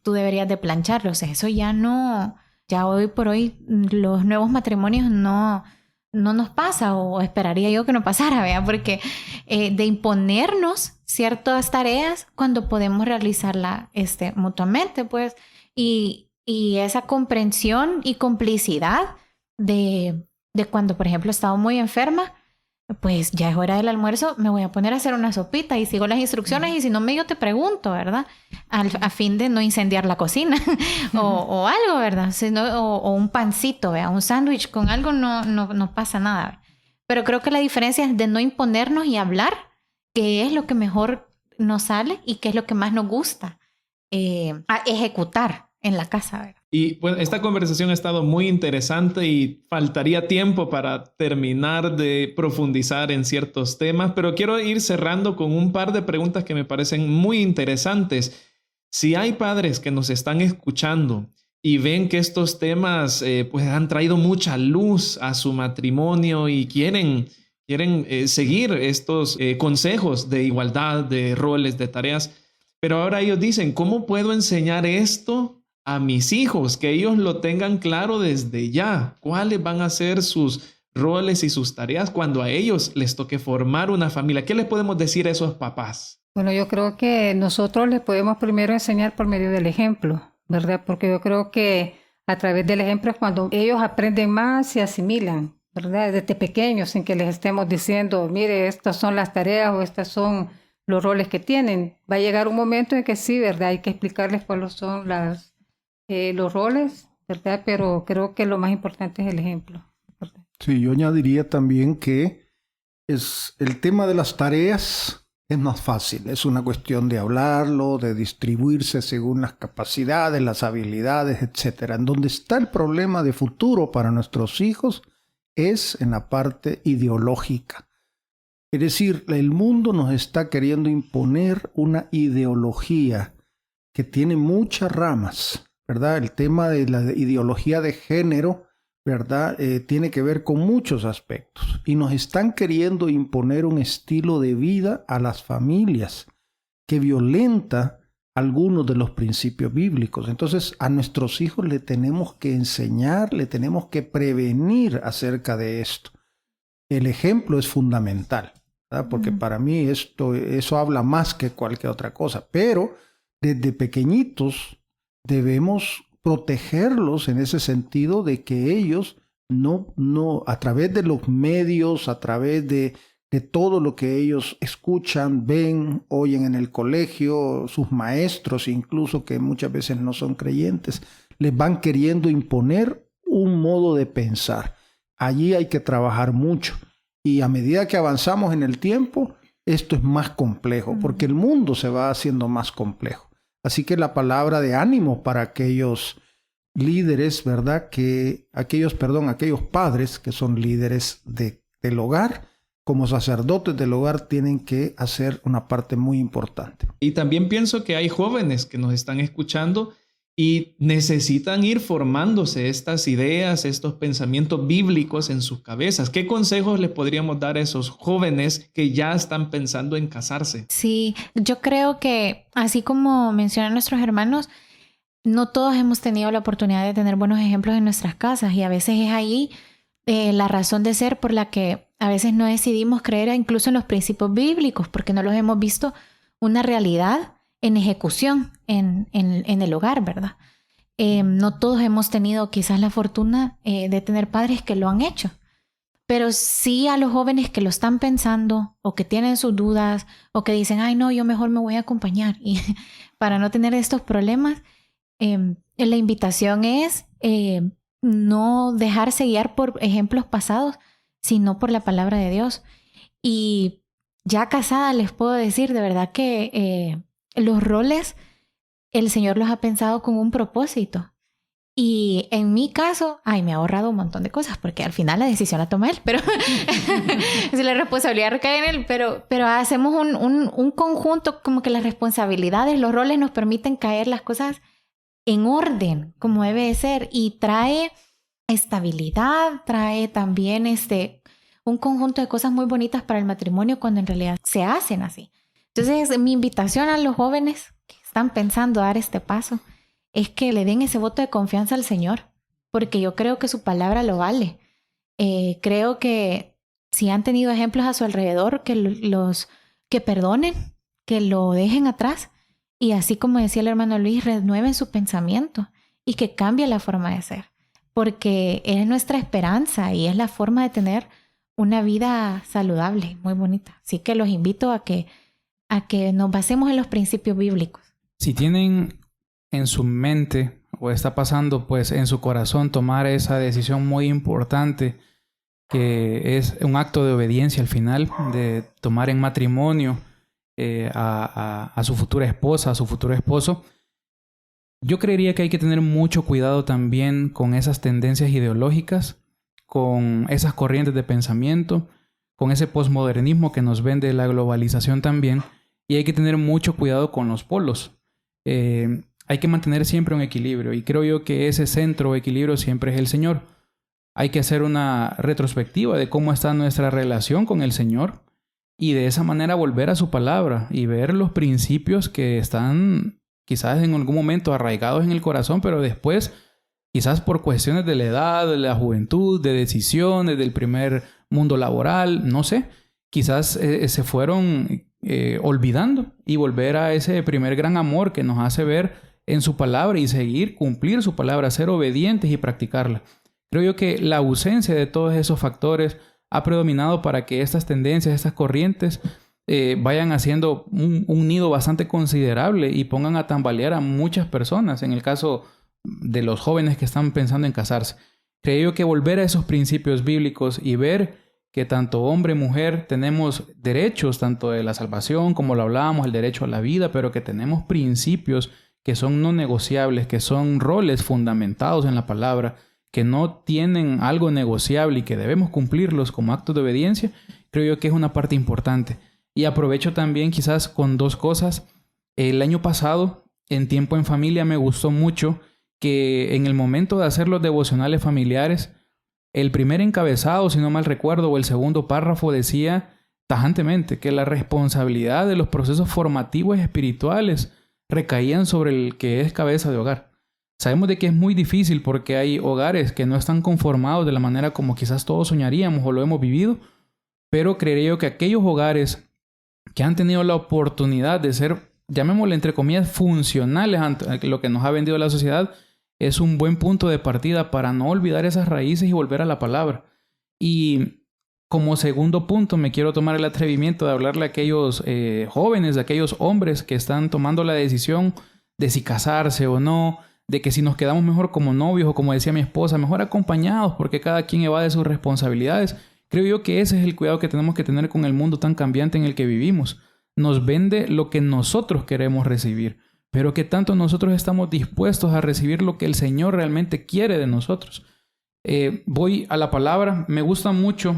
tú deberías de plancharlo. O sea, eso ya no... Ya hoy por hoy los nuevos matrimonios no nos pasa, o esperaría yo que no pasara, ¿vea? Porque de imponernos ciertas tareas cuando podemos realizarla mutuamente, pues, y esa comprensión y complicidad de cuando, por ejemplo, he estado muy enferma, pues ya es hora del almuerzo, me voy a poner a hacer una sopita y sigo las instrucciones y si no yo te pregunto, ¿verdad? A fin de no incendiar la cocina o algo, ¿verdad? O un pancito, ¿verdad? Un sándwich con algo no pasa nada, ¿verdad? Pero creo que la diferencia es de no imponernos y hablar qué es lo que mejor nos sale y qué es lo que más nos gusta a ejecutar en la casa, ¿verdad? Y pues esta conversación ha estado muy interesante y faltaría tiempo para terminar de profundizar en ciertos temas, pero quiero ir cerrando con un par de preguntas que me parecen muy interesantes. Si hay padres que nos están escuchando y ven que estos temas pues han traído mucha luz a su matrimonio y quieren seguir estos consejos de igualdad, de roles, de tareas, pero ahora ellos dicen, ¿cómo puedo enseñar esto a mis hijos? Que ellos lo tengan claro desde ya. ¿Cuáles van a ser sus roles y sus tareas cuando a ellos les toque formar una familia? ¿Qué les podemos decir a esos papás? Bueno, yo creo que nosotros les podemos primero enseñar por medio del ejemplo, ¿verdad? Porque yo creo que a través del ejemplo es cuando ellos aprenden más y asimilan, ¿verdad? Desde pequeños, sin que les estemos diciendo, mire, estas son las tareas o estos son los roles que tienen. Va a llegar un momento en que sí, ¿verdad? Hay que explicarles cuáles son los roles, ¿verdad? Pero creo que lo más importante es el ejemplo, ¿verdad? Sí, yo añadiría también que es el tema de las tareas es más fácil. Es una cuestión de hablarlo, de distribuirse según las capacidades, las habilidades, etcétera. En donde está el problema de futuro para nuestros hijos es en la parte ideológica. Es decir, el mundo nos está queriendo imponer una ideología que tiene muchas ramas, ¿verdad? El tema de la ideología de género, ¿verdad? Tiene que ver con muchos aspectos. Y nos están queriendo imponer un estilo de vida a las familias que violenta algunos de los principios bíblicos. Entonces, a nuestros hijos le tenemos que enseñar, le tenemos que prevenir acerca de esto. El ejemplo es fundamental, ¿verdad? Porque para mí eso habla más que cualquier otra cosa. Pero desde pequeñitos debemos protegerlos en ese sentido de que ellos no a través de los medios, a través de todo lo que ellos escuchan, ven, oyen en el colegio, sus maestros incluso, que muchas veces no son creyentes, les van queriendo imponer un modo de pensar. Allí hay que trabajar mucho. Y a medida que avanzamos en el tiempo, esto es más complejo, porque el mundo se va haciendo más complejo. Así que la palabra de ánimo para aquellos líderes, ¿verdad? Aquellos padres que son líderes del hogar, como sacerdotes del hogar, tienen que hacer una parte muy importante. Y también pienso que hay jóvenes que nos están escuchando y necesitan ir formándose estas ideas, estos pensamientos bíblicos en sus cabezas. ¿Qué consejos les podríamos dar a esos jóvenes que ya están pensando en casarse? Sí, yo creo que así como mencionan nuestros hermanos, no todos hemos tenido la oportunidad de tener buenos ejemplos en nuestras casas y a veces es ahí la razón de ser por la que a veces no decidimos creer incluso en los principios bíblicos porque no los hemos visto una realidad en ejecución en el hogar, ¿verdad? No todos hemos tenido quizás la fortuna de tener padres que lo han hecho, pero sí a los jóvenes que lo están pensando o que tienen sus dudas o que dicen, ay no, yo mejor me voy a acompañar y para no tener estos problemas, la invitación es no dejarse guiar por ejemplos pasados, sino por la palabra de Dios. Y ya casada les puedo decir de verdad que los roles el Señor los ha pensado con un propósito. Y en mi caso, me ha ahorrado un montón de cosas, porque al final la decisión la toma él, pero si la responsabilidad recae en él, pero hacemos un conjunto, como que las responsabilidades, los roles nos permiten caer las cosas en orden, como debe de ser, y trae estabilidad, trae también un conjunto de cosas muy bonitas para el matrimonio cuando en realidad se hacen así. Entonces, mi invitación a los jóvenes que están pensando dar este paso es que le den ese voto de confianza al Señor, porque yo creo que su palabra lo vale. Creo que si han tenido ejemplos a su alrededor, que perdonen, que lo dejen atrás y así como decía el hermano Luis, renueven su pensamiento y que cambie la forma de ser, porque es nuestra esperanza y es la forma de tener una vida saludable, muy bonita. Así que los invito a que nos basemos en los principios bíblicos. Si tienen en su mente o está pasando pues en su corazón tomar esa decisión muy importante que es un acto de obediencia al final, de tomar en matrimonio a su futura esposa, a su futuro esposo, yo creería que hay que tener mucho cuidado también con esas tendencias ideológicas, con esas corrientes de pensamiento, con ese posmodernismo que nos vende la globalización también, y hay que tener mucho cuidado con los polos. Hay que mantener siempre un equilibrio y creo yo que ese centro o equilibrio siempre es el Señor. Hay que hacer una retrospectiva de cómo está nuestra relación con el Señor y de esa manera volver a su palabra y ver los principios que están quizás en algún momento arraigados en el corazón, pero después quizás por cuestiones de la edad, de la juventud, de decisiones, del primer mundo laboral, no sé, quizás se fueron olvidando y volver a ese primer gran amor que nos hace ver en su palabra y cumplir su palabra, ser obedientes y practicarla. Creo yo que la ausencia de todos esos factores ha predominado para que estas tendencias, estas corrientes, vayan haciendo un nido bastante considerable y pongan a tambalear a muchas personas. En el caso de los jóvenes que están pensando en casarse, creo yo que volver a esos principios bíblicos y ver que tanto hombre y mujer tenemos derechos, tanto de la salvación, como lo hablábamos, el derecho a la vida, pero que tenemos principios que son no negociables, que son roles fundamentados en la palabra, que no tienen algo negociable y que debemos cumplirlos como actos de obediencia, creo yo que es una parte importante. Y aprovecho también quizás con dos cosas. El año pasado, en Tiempo en Familia, me gustó mucho que en el momento de hacer los devocionales familiares, el primer encabezado, si no mal recuerdo, o el segundo párrafo decía tajantemente que la responsabilidad de los procesos formativos y espirituales recaían sobre el que es cabeza de hogar. Sabemos de que es muy difícil porque hay hogares que no están conformados de la manera como quizás todos soñaríamos o lo hemos vivido, pero creería yo que aquellos hogares que han tenido la oportunidad de ser, llamémosle entre comillas, funcionales ante lo que nos ha vendido la sociedad, es un buen punto de partida para no olvidar esas raíces y volver a la palabra. Y como segundo punto, me quiero tomar el atrevimiento de hablarle a aquellos jóvenes, a aquellos hombres que están tomando la decisión de si casarse o no, de que si nos quedamos mejor como novios o, como decía mi esposa, mejor acompañados porque cada quien evade sus responsabilidades. Creo yo que ese es el cuidado que tenemos que tener con el mundo tan cambiante en el que vivimos. Nos vende lo que nosotros queremos recibir, pero que tanto nosotros estamos dispuestos a recibir lo que el Señor realmente quiere de nosotros. Voy a la palabra. Me gusta mucho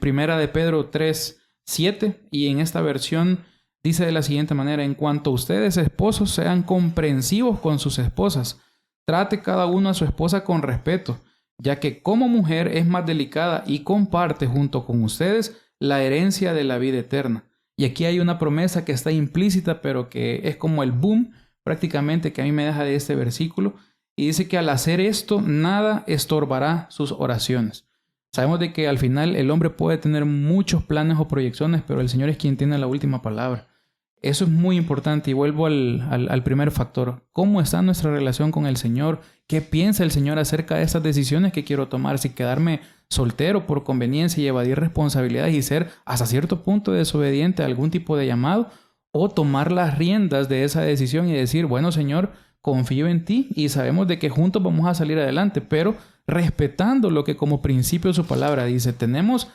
Primera de Pedro 3:7, y en esta versión dice de la siguiente manera: en cuanto a ustedes, esposos, sean comprensivos con sus esposas. Trate cada uno a su esposa con respeto, ya que como mujer es más delicada y comparte junto con ustedes la herencia de la vida eterna. Y aquí hay una promesa que está implícita, pero que es como el boom prácticamente que a mí me deja de este versículo, y dice que al hacer esto nada estorbará sus oraciones. Sabemos de que al final el hombre puede tener muchos planes o proyecciones, pero el Señor es quien tiene la última palabra. Eso es muy importante, y vuelvo al primer factor. ¿Cómo está nuestra relación con el Señor? ¿Qué piensa el Señor acerca de estas decisiones que quiero tomar? Si quedarme soltero por conveniencia y evadir responsabilidades y ser hasta cierto punto desobediente a algún tipo de llamado, o tomar las riendas de esa decisión y decir, bueno, Señor, confío en ti y sabemos de que juntos vamos a salir adelante, pero respetando lo que como principio su palabra dice. Tenemos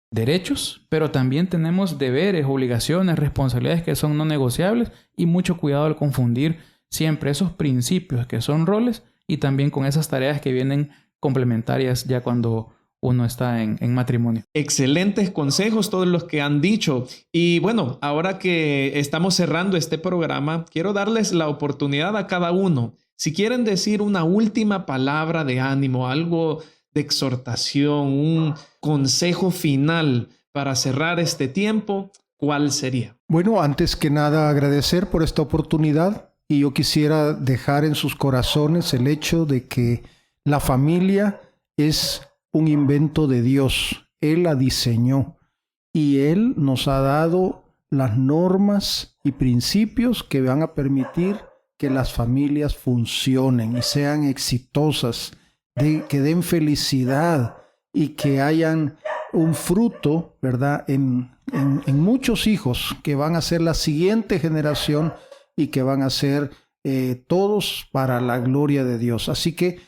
derechos, pero también tenemos deberes, obligaciones, responsabilidades que son no negociables, y mucho cuidado al confundir siempre esos principios que son roles y también con esas tareas que vienen complementarias ya cuando uno está en matrimonio. Excelentes consejos todos los que han dicho. Y bueno, ahora que estamos cerrando este programa, quiero darles la oportunidad a cada uno. Si quieren decir una última palabra de ánimo, algo de exhortación, un consejo final para cerrar este tiempo, ¿cuál sería? Bueno, antes que nada agradecer por esta oportunidad, y yo quisiera dejar en sus corazones el hecho de que la familia es un invento de Dios. Él la diseñó y Él nos ha dado las normas y principios que van a permitir que las familias funcionen y sean exitosas, que den felicidad y que hayan un fruto, ¿verdad?, en muchos hijos que van a ser la siguiente generación y que van a ser todos para la gloria de Dios. Así que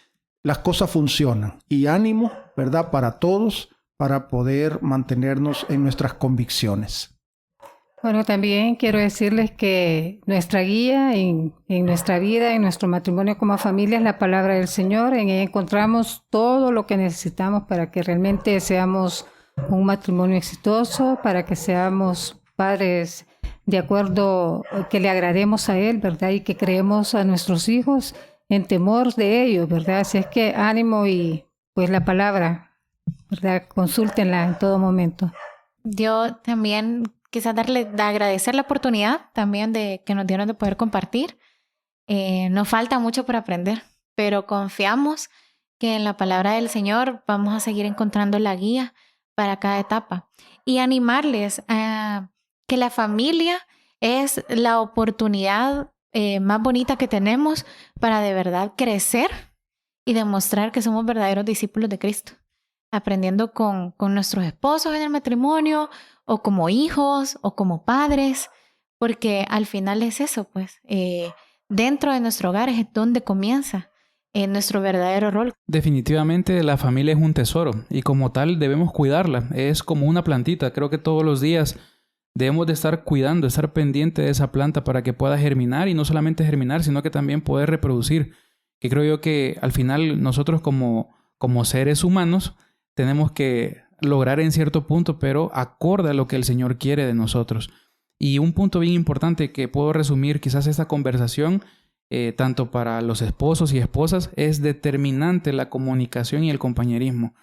las cosas funcionan, y ánimo, ¿verdad?, para todos, para poder mantenernos en nuestras convicciones. Bueno, también quiero decirles que nuestra guía en nuestra vida, en nuestro matrimonio como familia, es la palabra del Señor. En ella encontramos todo lo que necesitamos para que realmente seamos un matrimonio exitoso, para que seamos padres de acuerdo, que le agrademos a Él, ¿verdad? Y que creemos a nuestros hijos en temor de ellos, ¿verdad? Así es que ánimo, y pues la palabra, ¿verdad?, consúltenla en todo momento. Yo también quizás agradecer la oportunidad también de que nos dieron de poder compartir. Nos falta mucho por aprender, pero confiamos que en la palabra del Señor vamos a seguir encontrando la guía para cada etapa, y animarles a que la familia es la oportunidad más bonita que tenemos para de verdad crecer y demostrar que somos verdaderos discípulos de Cristo, aprendiendo con nuestros esposos en el matrimonio, o como hijos, o como padres, porque al final es eso, pues, dentro de nuestro hogar es donde comienza nuestro verdadero rol. Definitivamente la familia es un tesoro y como tal debemos cuidarla. Es como una plantita. Creo que todos los días debemos de estar cuidando, estar pendiente de esa planta para que pueda germinar, y no solamente germinar, sino que también poder reproducir. Que creo yo que al final nosotros como seres humanos tenemos que lograr en cierto punto, pero acorde a lo que el Señor quiere de nosotros. Y un punto bien importante que puedo resumir quizás esta conversación, tanto para los esposos y esposas, es determinante la comunicación y el compañerismo.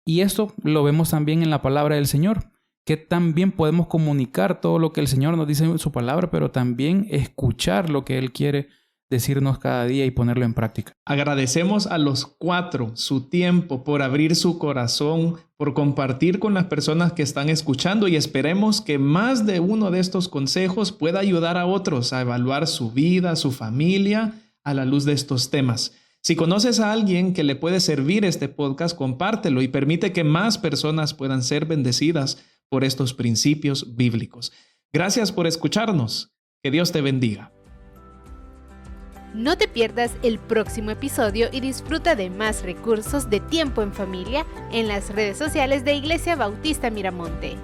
Y esto lo vemos también en la palabra del Señor, que también podemos comunicar todo lo que el Señor nos dice en su palabra, pero también escuchar lo que Él quiere decirnos cada día y ponerlo en práctica. Agradecemos a los 4 su tiempo, por abrir su corazón, por compartir con las personas que están escuchando, y esperemos que más de uno de estos consejos pueda ayudar a otros a evaluar su vida, su familia, a la luz de estos temas. Si conoces a alguien que le puede servir este podcast, compártelo y permite que más personas puedan ser bendecidas por estos principios bíblicos. Gracias por escucharnos. Que Dios te bendiga. No te pierdas el próximo episodio y disfruta de más recursos de tiempo en familia en las redes sociales de Iglesia Bautista Miramonte.